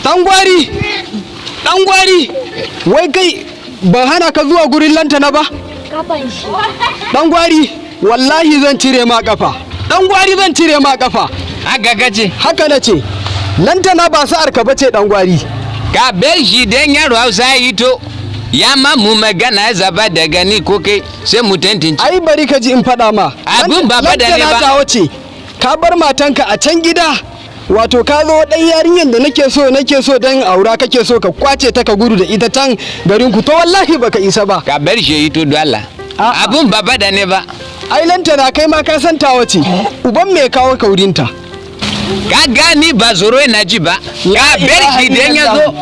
Dan gwari, wai kai ba hana ka zuwa gurin lantana ba? Kafan shi. Dan gwari, wallahi zan cire ma kafa. Dan gwari zan cire ma kafa. Haka kace? Haka nace. Lantana ba sa'ar ka bace dan gwari. Ka bar shi dan yaro Hausa yi to. Ya ma mu magana zaba da gani ko kai sai mu tantance. Ai bari ka ji in faɗa ma. Abun ba fada ne ba. Lantana ta wace. Ka bar matanka a can gida. Wato ka zo dan yarinyar da nake so dan aura kake so ka kwace ta ka gudu da ita can garin ku to wallahi baka isa ba. Ka bar shi yi to dole. Abun ba fada ne ba. Ai lantana kai ma ka san ta wace. Uban me kawo kaurinta. Ka gani ba zoro na ji ba. Ka bar shi dan yazo.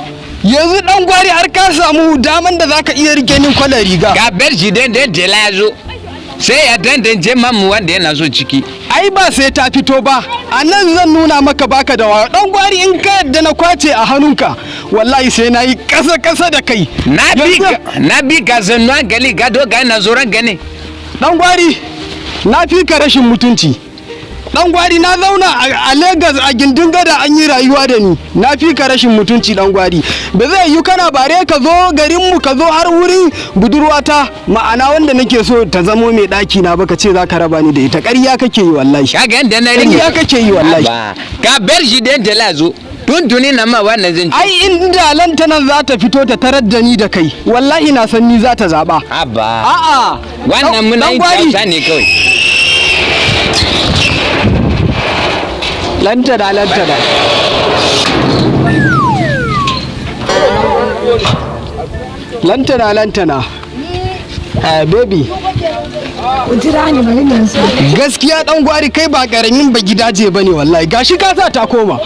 Yanzu dan gwari har ka samu daman da zaka iya rike nin kwalar riga. Ka bar shi dan tela yazo. Sai ya tantance mamu wanda yana so ciki. Ai ba sai ta fito ba. A nan zan nuna maka baka da wayo. Dan gwari in ka yadda na kwace a hannunka. Wallahi sai na yi kasa da kai. Na bi ka zannu hankali gado ga na zoron gane. Dan gwari na fi ka rashin mutunci. Dan gwari na zauna a Lagos a gindin gada an yi rayuwa da ni. Na fi ka rashin mutunci dan gwari. Ba zai yi kana bare ka zo garin mu ka zo har wurin budurwata ma'ana wanda nake so ta zamo mai daki na baka ce zaka raba ni da ita. Ƙarya kake yi wallahi. Kaga inda na ringe. Ƙarya kake yi wallahi. Ka bar shi da lazo. Tuntuni na ma wannan zan ci. Ai inda lantanan za ta fito ta tarar da ni da kai. Wallahi na san ni za ta zaba. Abba. A'a. Wannan muna yin kyauta ne kawai. Lantana. Lantana. Baby. Gaskiya dan gwari kai ba karamin ba gidaje bane wallahi. Gashi ka sa ta koma.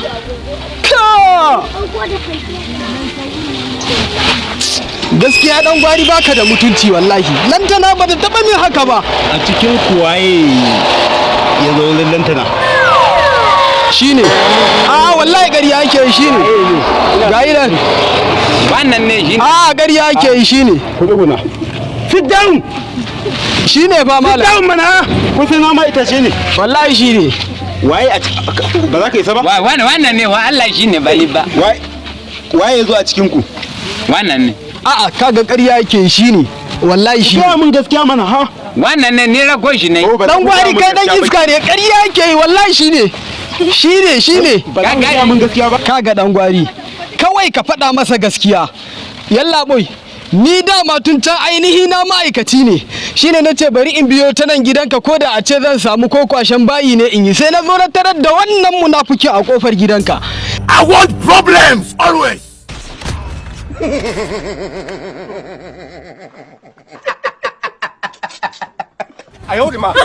Gaskiya dan gwari baka da mutunci wallahi. Lantana ba ta taba min haka ba. A cikin kuwaye ya zo lantana. Shine wallahi gari yake shine gayi nan wannan ne shine gari yake shine kuna sit down shine fa mala sit down mana kun san ma ita shine wallahi shine waye ba za ka isa ba wannan ne wa Allah shine bai ba waye yazo a cikin ku wannan ne kaga ƙarya yake shine wallahi shi ga mun gaskiya mana ha wannan ne ni rako shi ne dan gwari kai dan iska ne ƙarya yake wallahi shine shine kaga mun gaskiya ba kaga dan gwari kawai ka faɗa masa gaskiya yalla boy ni dama tun can ainihi na ma'aikaci ne shine nace bari in biyo ta nan gidanka ko da a ce zan samu ko kwashen bayi ne in yi sai na zo na tarar da wannan munafiki a kofar gidanka. I want problems always. I hold him up.